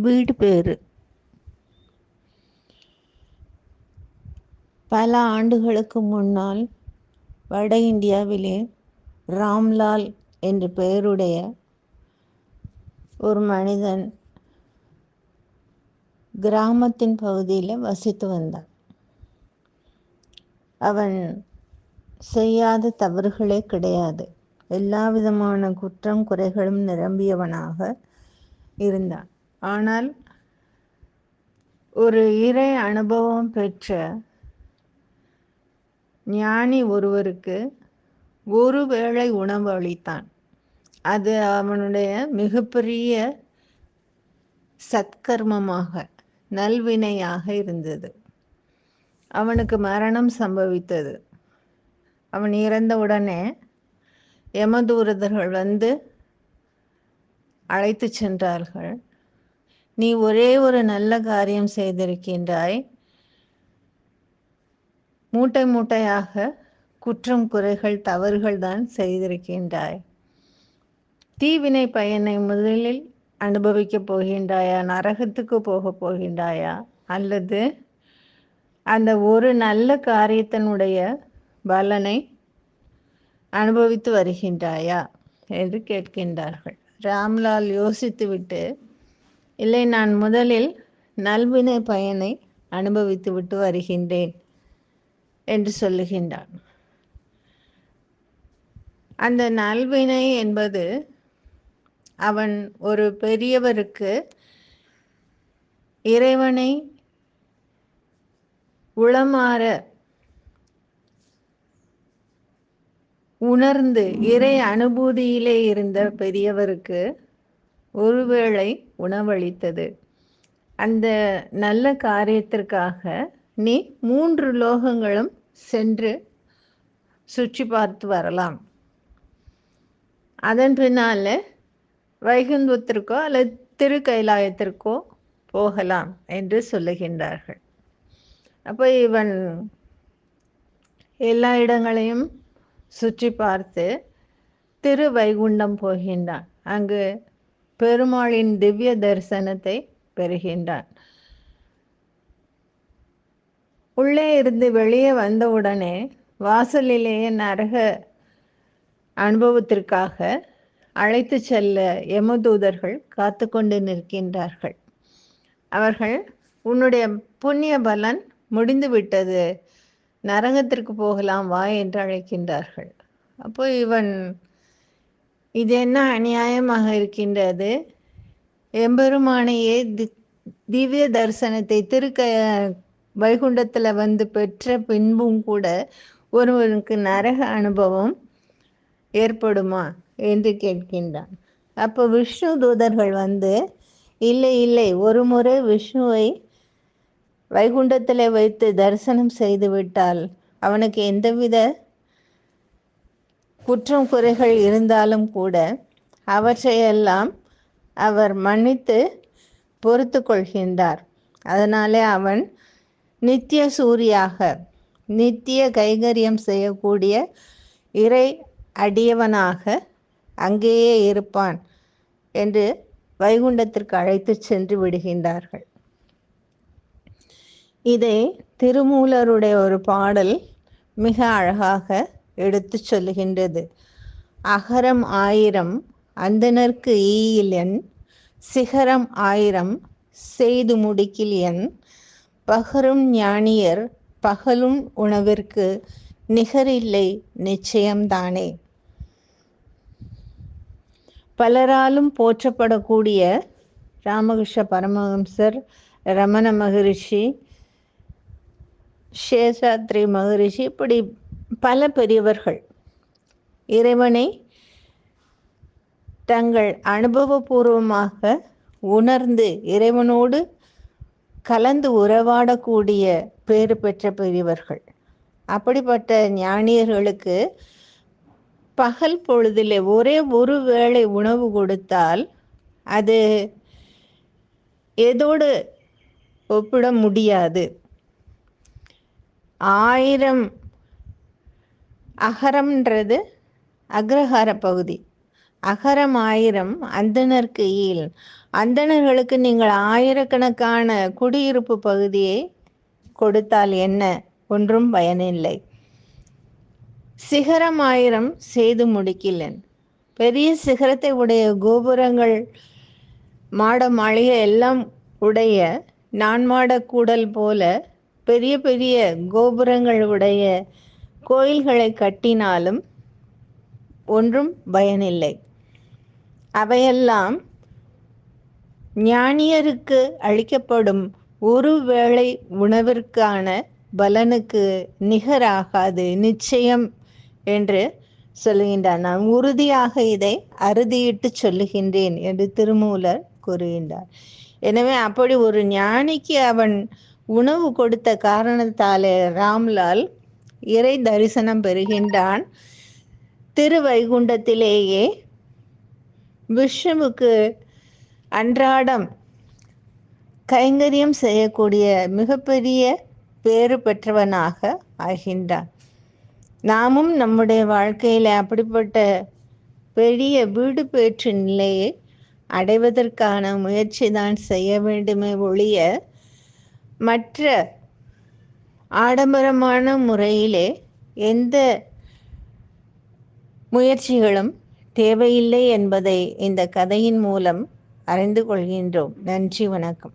வீடு பேறு. பல ஆண்டுகளுக்கு முன்னால் வட இந்தியாவிலே ராம்லால் என்ற பெயருடைய ஒரு மனிதன் கிராமத்தின் பகுதியில் வசித்து வந்தான். அவன் செய்யாத தவறுகளே கிடையாது. எல்லா விதமான குற்றம் குறைகளும் நிரம்பியவனாக இருந்தான். ஆனால் ஒரு இறை அனுபவம் பெற்ற ஞானி ஒருவருக்கு ஒரு வேளை உணவு அளித்தான். அது அவனுடைய மிகப்பெரிய சத்கர்மமாக, நல்வினையாக இருந்தது. அவனுக்கு மரணம் சம்பவித்தது. அவன் இறந்தவுடனே யமதூதர்கள் வந்து அழைத்து சென்றார்கள். நீ ஒரே ஒரு நல்ல காரியம் செய்திருக்கின்றாய், மூட்டை மூட்டையாக குற்றம் குறைகள் தவறுகள் தான் செய்திருக்கின்றாய். தீவினை பயனை முதலில் அனுபவிக்கப் போகின்றாயா, நரகத்துக்கு போகப் போகின்றாயா, அல்லது அந்த ஒரு நல்ல காரியத்தினுடைய பலனை அனுபவித்து வருகின்றாயா என்று கேட்கின்றார்கள். ராம்லால் யோசித்துவிட்டு, இல்லை, நான் முதலில் நல்வினை பயனை அனுபவித்து விட்டு வருகின்றேன் என்று சொல்லுகின்றான். அந்த நல்வினை என்பது அவன் ஒரு பெரியவருக்கு இறைவனை உளமாற உணர்ந்து இறை அனுபூதியிலே இருந்த பெரியவருக்கு ஒருவேளை உணவளித்தது. அந்த நல்ல காரியத்திற்காக நீ 3 லோகங்களும் சென்று சுற்றி பார்த்து வரலாம். அதன் பின்னால வைகுந்தத்திற்கோ அல்லது திருக்கைலாயத்திற்கோ போகலாம் என்று சொல்லுகின்றார்கள். அப்போ இவன் எல்லா இடங்களையும் சுற்றி பார்த்து திரு வைகுண்டம் போகின்றான். அங்கு பெருமாளின் திவ்ய தரிசனத்தை பெறுகின்றான். உள்ளே இருந்து வெளியே வந்தவுடனே வாசலிலேயே நரக அனுபவத்திற்காக அழைத்து செல்ல யமதூதர்கள் காத்து கொண்டு நிற்கின்றார்கள். அவர்கள், உன்னுடைய புண்ணிய பலன் முடிந்து விட்டது, நரகத்திற்கு போகலாம் வா என்று அழைக்கின்றார்கள். அப்போ இவன், இது என்ன அநியாயமாக இருக்கின்றது, எம்பெருமானையே திவ்ய தரிசனத்தை வைகுண்டத்தில் வந்து பெற்ற பின்பும் கூட ஒருவனுக்கு நரக அனுபவம் ஏற்படுமா என்று கேட்கின்றான். அப்போ விஷ்ணு தூதர்கள் வந்து, இல்லை இல்லை, ஒரு முறை விஷ்ணுவை வைகுண்டத்தில் வைத்து தரிசனம் செய்துவிட்டால் அவனுக்கு எந்தவித குற்றம் குறைகள் இருந்தாலும் கூட அவற்றையெல்லாம் அவர் மன்னித்து பொறுத்து கொள்கின்றார். அதனாலே அவன் நித்திய சூரியாக, நித்திய கைங்கரியம் செய்யக்கூடிய இறை அடியவனாக அங்கேயே இருப்பான் என்று வைகுண்டத்திற்கு அழைத்து சென்று விடுகின்றார்கள். இதை திருமூலருடைய ஒரு பாடல் மிக அழகாக எடுத்து சொல்லுகின்றது. அகரம் 1000 அந்தணர்க்கு ஈயிலன், சிகரம் 1000 செய்து முடிக்கில் என், பகரும் ஞானியர் பகலும் உணவிற்கு நிகரில்லை நிச்சயம்தானே. பலராலும் போற்றப்படக்கூடிய ராமகிருஷ்ண பரமஹம்சர், ரமண மகரிஷி, சேஷாத்ரி மகரிஷி, இப்படி பல பெரியவர்கள் இறைவனை தங்கள் அனுபவபூர்வமாக உணர்ந்து இறைவனோடு கலந்து உறவாடக்கூடிய பேறு பெற்ற பெரியவர்கள். அப்படிப்பட்ட ஞானியர்களுக்கு பகல் பொழுதில் ஒரே ஒரு வேளை உணவு கொடுத்தால் அது எதோடு ஒப்பிட முடியாது. 1000 அகரம்ன்றது அக்ரஹார பகுதி. அகரம் 1000 அந்தணர்க்கு ஈல். அந்தணர்களுக்கு நீங்கள் ஆயிரக்கணக்கான குடியிருப்பு பகுதியை கொடுத்தால் என்ன, ஒன்றும் பயனில்லை. சிகரம் ஆயிரம் செய்து முடிக்கிலன். பெரிய சிகரத்தை உடைய கோபுரங்கள், மாட மாளிகை எல்லாம் உடைய நான்மாட கூடல் போல பெரிய பெரிய கோபுரங்கள் உடைய கோயில்களை கட்டினாலும் ஒன்றும் பயனில்லை. அவையெல்லாம் ஞானியருக்கு அளிக்கப்படும் ஒரு வேளை உணவிற்கான பலனுக்கு நிகராகாது நிச்சயம் என்று சொல்லுகின்றார். நான் உறுதியாக இதை அறுதியிட்டு சொல்லுகின்றேன் என்று திருமூலர் கூறுகின்றார். எனவே அப்படி ஒரு ஞானிக்கு அவன் உணவு கொடுத்த காரணத்தாலே ராம்லால் இறை தரிசனம் பெறுகின்றான். திருவைகுண்டத்திலேயே விஷ்ணுவுக்கு அன்றாடம் கைங்கரியம் செய்யக்கூடிய மிகப்பெரிய பேறு பெற்றவனாக ஆகின்றான். நாமும் நம்முடைய வாழ்க்கையில் அப்படிப்பட்ட பெரிய வீடு பேற்று நிலையை அடைவதற்கான முயற்சி தான் செய்ய வேண்டுமே ஒழிய மற்ற ஆடம்பரமான முறையிலே எந்த முயற்சிகளும் தேவையில்லை என்பதை இந்த கதையின் மூலம் அறிந்து கொள்கின்றோம். நன்றி, வணக்கம்.